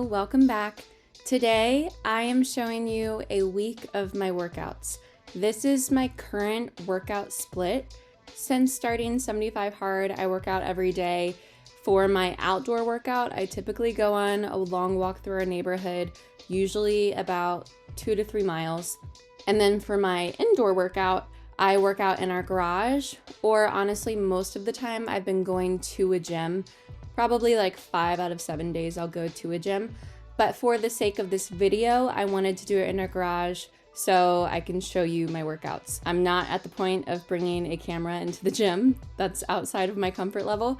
welcome back. Today I am showing you a week of my workouts. This is my current workout split. Since starting 75 Hard, I work out every day. For my outdoor workout, I typically go on a long walk through our neighborhood, usually about 2 to 3 miles. And then for my indoor workout, I work out in our garage, or honestly, most of the time I've been going to a gym. Probably like 5 out of 7 days I'll go to a gym. But for the sake of this video, I wanted to do it in our garage so I can show you my workouts. I'm not at the point of bringing a camera into the gym. That's outside of my comfort level.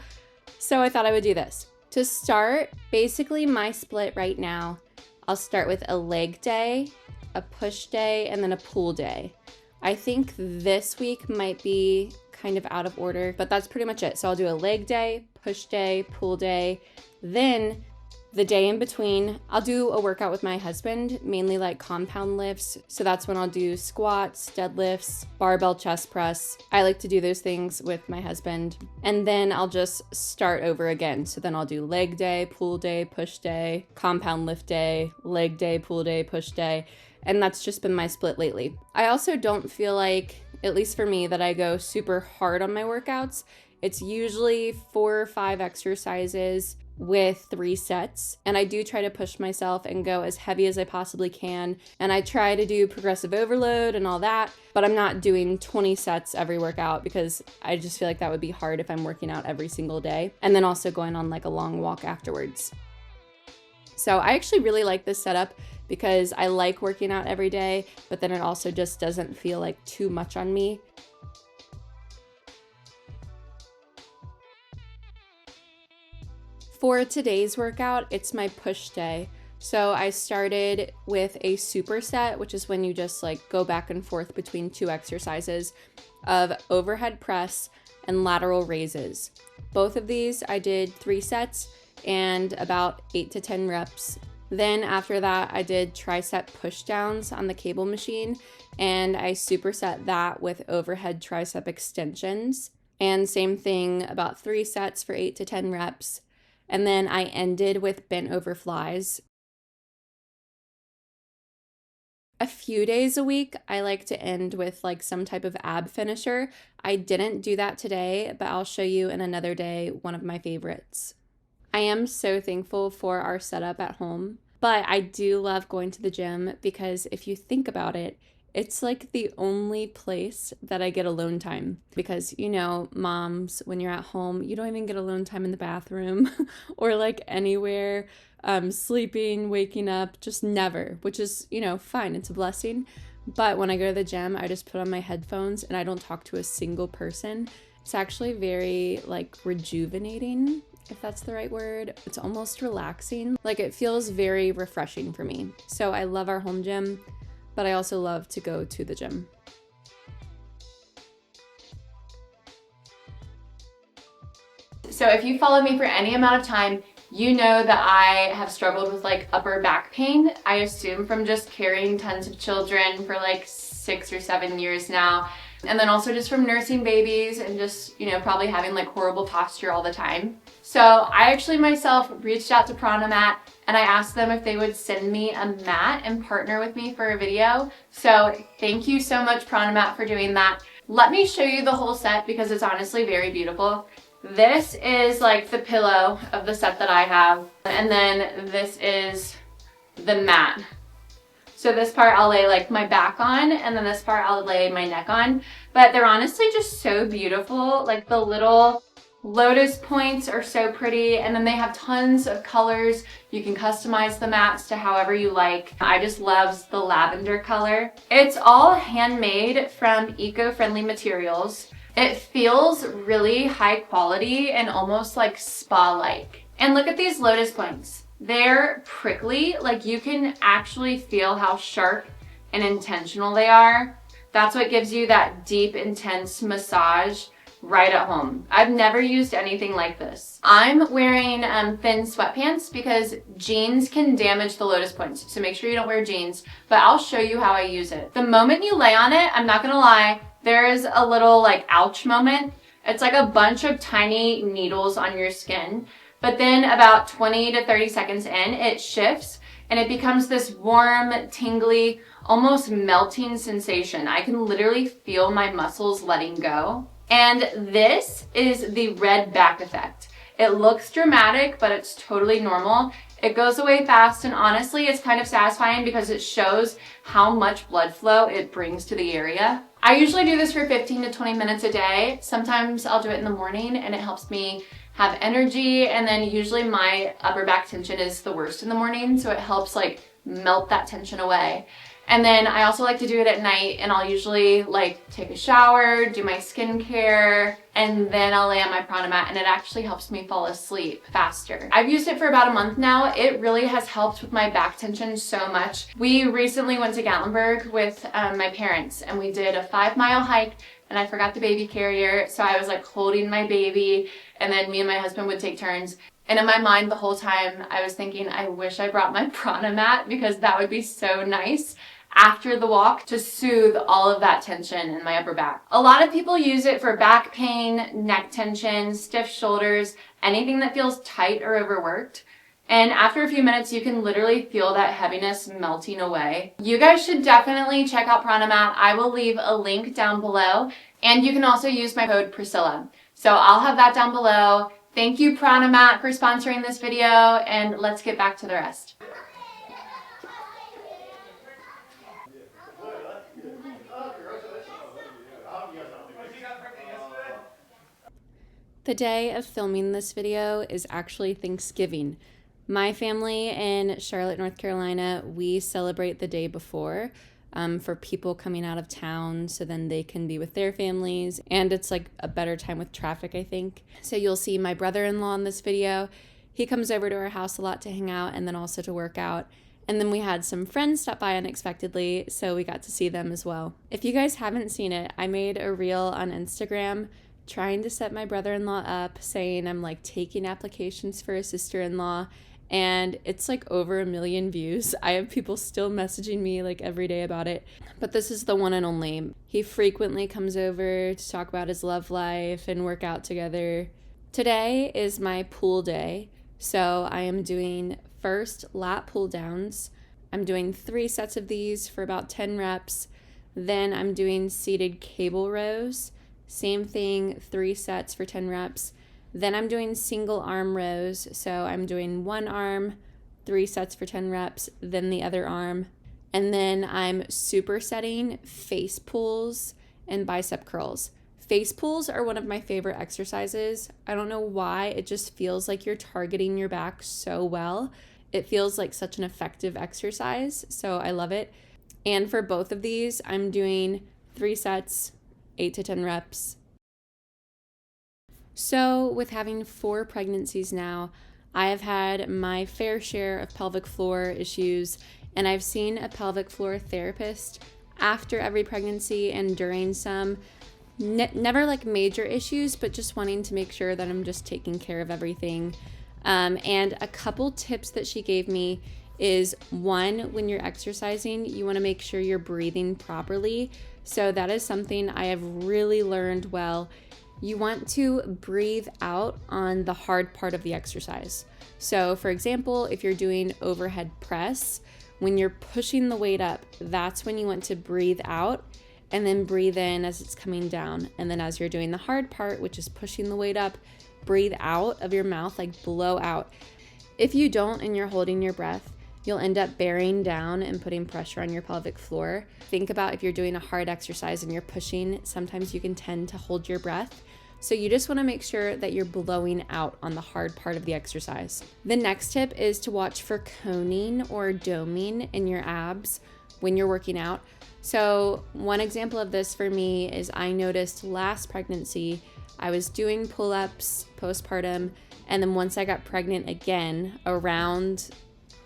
So I thought I would do this. To start, basically my split right now, I'll start with a leg day, a push day, and then a pull day. I think this week might be kind of out of order, but that's pretty much it. So I'll do a leg day, push day, pull day. Then the day in between, I'll do a workout with my husband, mainly like compound lifts. So that's when I'll do squats, deadlifts, barbell chest press. I like to do those things with my husband. And then I'll just start over again. So then I'll do leg day, push day, compound lift day, leg day, pull day, push day. And that's just been my split lately. I also don't feel like, at least for me, that I go super hard on my workouts. It's usually 4 or 5 exercises with 3 sets. And I do try to push myself and go as heavy as I possibly can. And I try to do progressive overload and all that, but I'm not doing 20 sets every workout because I just feel like that would be hard if I'm working out every single day. And then also going on like a long walk afterwards. So I actually really like this setup because I like working out every day, but then it also just doesn't feel like too much on me. For today's workout, it's my push day. So I started with a superset, which is when you just like go back and forth between 2 exercises of overhead press and lateral raises. Both of these I did 3 sets and about 8 to 10 reps. Then after that, I did tricep pushdowns on the cable machine, and I superset that with overhead tricep extensions. And same thing, about 3 sets for 8 to 10 reps. And then I ended with bent over flies. A few days a week, I like to end with like some type of ab finisher. I didn't do that today, but I'll show you in another day one of my favorites. I am so thankful for our setup at home, but I do love going to the gym because if you think about it, it's like the only place that I get alone time because, you know, moms, when you're at home, you don't even get alone time in the bathroom or like anywhere, sleeping, waking up, just never, which is, you know, fine. It's a blessing. But when I go to the gym, I just put on my headphones and I don't talk to a single person. It's actually very like rejuvenating, if that's the right word. It's almost relaxing. Like it feels very refreshing for me. So I love our home gym, but I also love to go to the gym. So if you followed me for any amount of time, you know that I have struggled with like upper back pain. I assume from just carrying tons of children for like 6 or 7 years now. And then also just from nursing babies and just, you know, probably having like horrible posture all the time. So I actually myself reached out to Pranamat and I asked them if they would send me a mat and partner with me for a video. So thank you so much, Pranamat, for doing that. Let me show you the whole set because it's honestly very beautiful. This is like the pillow of the set that I have. And then this is the mat. So this part I'll lay like my back on, and then this part I'll lay my neck on. But they're honestly just so beautiful. Like the little lotus points are so pretty, and then they have tons of colors. You can customize the mats to however you like. I just love the lavender color. It's all handmade from eco-friendly materials. It feels really high quality and almost like spa-like. And look at these lotus points. They're prickly, like you can actually feel how sharp and intentional they are. That's what gives you that deep, intense massage right at home. I've never used anything like this. I'm wearing thin sweatpants because jeans can damage the lotus points, so make sure you don't wear jeans, but I'll show you how I use it. The moment you lay on it, I'm not gonna lie, there's a little like ouch moment. It's like a bunch of tiny needles on your skin. But then about 20 to 30 seconds in, it shifts and it becomes this warm, tingly, almost melting sensation. I can literally feel my muscles letting go. And this is the red back effect. It looks dramatic, but it's totally normal. It goes away fast, and honestly, it's kind of satisfying because it shows how much blood flow it brings to the area. I usually do this for 15 to 20 minutes a day. Sometimes I'll do it in the morning and it helps me have energy, and then usually my upper back tension is the worst in the morning, so it helps like melt that tension away. And then I also like to do it at night, and I'll usually like take a shower, do my skincare, and then I'll lay on my Pranamat, and it actually helps me fall asleep faster. I've used it for about a month now. It really has helped with my back tension so much. We recently went to Gatlinburg with my parents, and we did a 5-mile hike, and I forgot the baby carrier, so I was like holding my baby, and then me and my husband would take turns. And in my mind the whole time I was thinking, I wish I brought my Pranamat because that would be so nice after the walk to soothe all of that tension in my upper back. A lot of people use it for back pain, neck tension, stiff shoulders, anything that feels tight or overworked. And after a few minutes, you can literally feel that heaviness melting away. You guys should definitely check out Pranamat. I will leave a link down below, and you can also use my code Priscilla. So I'll have that down below. Thank you, Pranamat, for sponsoring this video, and let's get back to the rest. The day of filming this video is actually Thanksgiving. My family in Charlotte, North Carolina, we celebrate the day before for people coming out of town so then they can be with their families, and it's like a better time with traffic, I think. So you'll see my brother-in-law in this video. He comes over to our house a lot to hang out and then also to work out. And then we had some friends stop by unexpectedly, so we got to see them as well. If you guys haven't seen it, I made a reel on Instagram trying to set my brother-in-law up, saying I'm like taking applications for a sister-in-law, and it's like over 1 million views. I have people still messaging me like every day about it, but this is the one and only. He frequently comes over to talk about his love life and work out together. Today is my pull day, so I am doing first lat pull-downs. I'm doing 3 sets of these for about 10 reps. Then I'm doing seated cable rows. Same thing, 3 sets for 10 reps. Then I'm doing single arm rows. So I'm doing 1 arm, 3 sets for 10 reps, then the other arm. And then I'm supersetting face pulls and bicep curls. Face pulls are one of my favorite exercises. I don't know why, it just feels like you're targeting your back so well. It feels like such an effective exercise, so I love it. And for both of these, I'm doing 3 sets, 8 to 10 reps. So with having 4 pregnancies now, I have had my fair share of pelvic floor issues, and I've seen a pelvic floor therapist after every pregnancy and during some. Never like major issues, but just wanting to make sure that I'm just taking care of everything. And a couple tips that she gave me is, 1, when you're exercising, you want to make sure you're breathing properly. So that is something I have really learned well. You want to breathe out on the hard part of the exercise. So for example, if you're doing overhead press, when you're pushing the weight up, that's when you want to breathe out and then breathe in as it's coming down. And then as you're doing the hard part, which is pushing the weight up, breathe out of your mouth, like blow out. If you don't and you're holding your breath, you'll end up bearing down and putting pressure on your pelvic floor. Think about if you're doing a hard exercise and you're pushing, sometimes you can tend to hold your breath. So you just want to make sure that you're blowing out on the hard part of the exercise. The next tip is to watch for coning or doming in your abs when you're working out. So one example of this for me is I noticed last pregnancy, I was doing pull-ups postpartum, and then once I got pregnant again around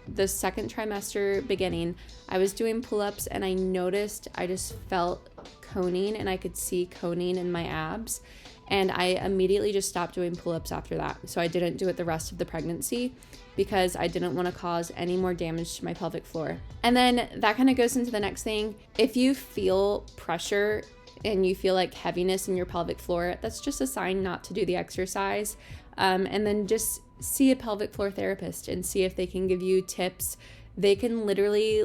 the 2nd trimester beginning, I was doing pull-ups and I noticed I just felt coning, and I could see coning in my abs, and I immediately just stopped doing pull-ups after that. So I didn't do it the rest of the pregnancy because I didn't want to cause any more damage to my pelvic floor. And then that kind of goes into the next thing. If you feel pressure and you feel like heaviness in your pelvic floor, that's just a sign not to do the exercise. And then just see a pelvic floor therapist and see if they can give you tips. They can literally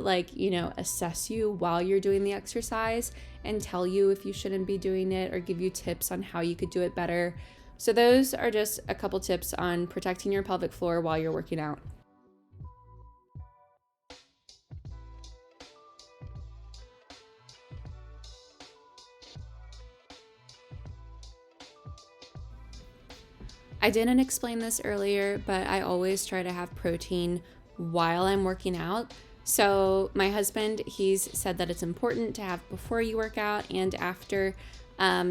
assess you while you're doing the exercise and tell you if you shouldn't be doing it or give you tips on how you could do it better. So those are just a couple tips on protecting your pelvic floor while you're working out. I didn't explain this earlier, but I always try to have protein while I'm working out. So my husband, he's said that it's important to have before you work out and after.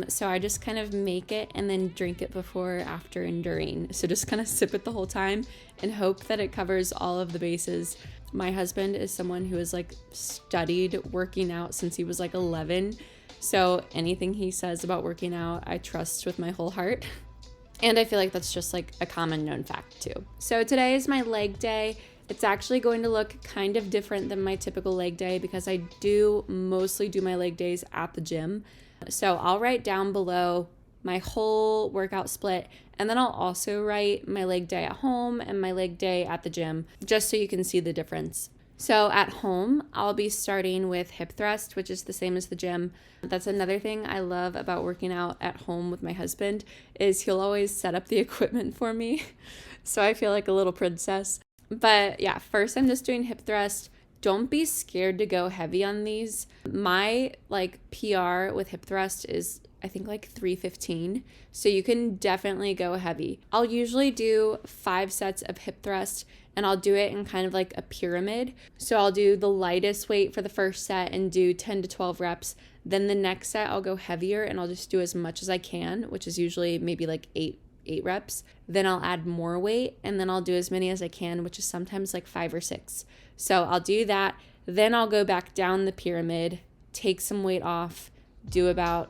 So I just kind of make it and then drink it before, after, and during. So just kind of sip it the whole time and hope that it covers all of the bases. My husband is someone who has studied working out since he was 11. So anything he says about working out, I trust with my whole heart. And I feel like that's just a common known fact too. So today is my leg day. It's actually going to look kind of different than my typical leg day because I do mostly do my leg days at the gym. So I'll write down below my whole workout split, and then I'll also write my leg day at home and my leg day at the gym, just so you can see the difference. So at home, I'll be starting with hip thrust, which is the same as the gym. That's another thing I love about working out at home with my husband is he'll always set up the equipment for me. So I feel like a little princess. But yeah, first I'm just doing hip thrust. Don't be scared to go heavy on these. My PR with hip thrust is I think 315. So you can definitely go heavy. I'll usually do 5 sets of hip thrust and I'll do it in kind of a pyramid. So I'll do the lightest weight for the first set and do 10 to 12 reps. Then the next set I'll go heavier and I'll just do as much as I can, which is usually maybe 8 reps. Then I'll add more weight and then I'll do as many as I can, which is sometimes 5 or 6. So I'll do that. Then I'll go back down the pyramid, take some weight off, do about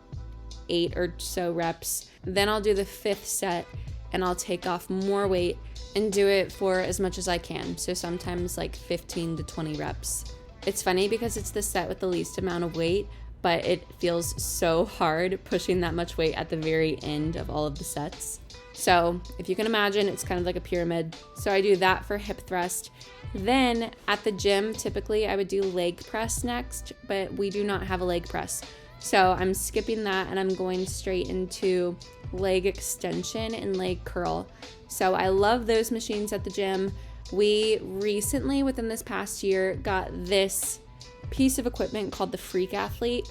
8 or so reps. Then I'll do the 5th set and I'll take off more weight and do it for as much as I can. So sometimes 15 to 20 reps. It's funny because it's the set with the least amount of weight, but it feels so hard pushing that much weight at the very end of all of the sets. So if you can imagine, it's kind of like a pyramid. So I do that for hip thrust. Then at the gym, typically I would do leg press next, but we do not have a leg press. So I'm skipping that and I'm going straight into leg extension and leg curl. So I love those machines at the gym. We recently, within this past year, got this piece of equipment called the Freak Athlete,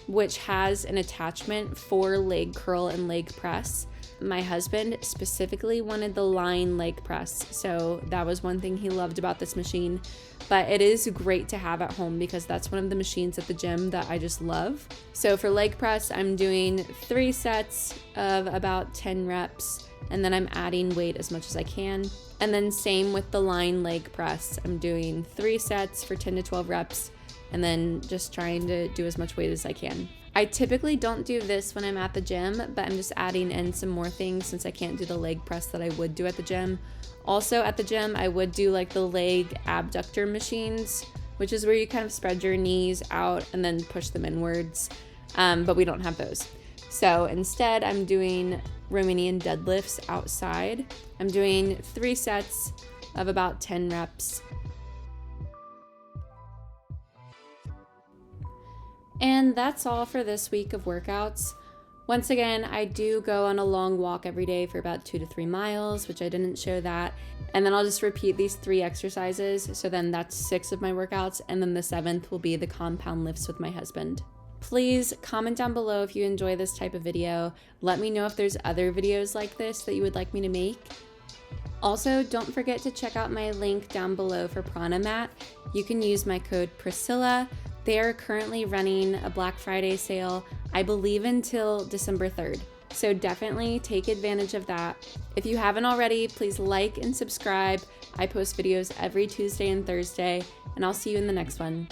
which has an attachment for leg curl and leg press. My husband specifically wanted the line leg press, so that was one thing he loved about this machine. But it is great to have at home because that's one of the machines at the gym that I just love. So for leg press, I'm doing 3 sets of about 10 reps, and then I'm adding weight as much as I can. And then same with the line leg press. I'm doing 3 sets for 10 to 12 reps, and then just trying to do as much weight as I can. I typically don't do this when I'm at the gym, but I'm just adding in some more things since I can't do the leg press that I would do at the gym. Also at the gym, I would do the leg abductor machines, which is where you kind of spread your knees out and then push them inwards, but we don't have those. So instead, I'm doing Romanian deadlifts outside. I'm doing 3 sets of about 10 reps. And that's all for this week of workouts. Once again, I do go on a long walk every day for about 2 to 3 miles, which I didn't show that. And then I'll just repeat these 3 exercises. So then that's 6 of my workouts. And then the 7th will be the compound lifts with my husband. Please comment down below if you enjoy this type of video. Let me know if there's other videos like this that you would like me to make. Also, don't forget to check out my link down below for Pranamat. You can use my code Priscilla. They are currently running a Black Friday sale, I believe until December 3rd. So definitely take advantage of that. If you haven't already, please like and subscribe. I post videos every Tuesday and Thursday, and I'll see you in the next one.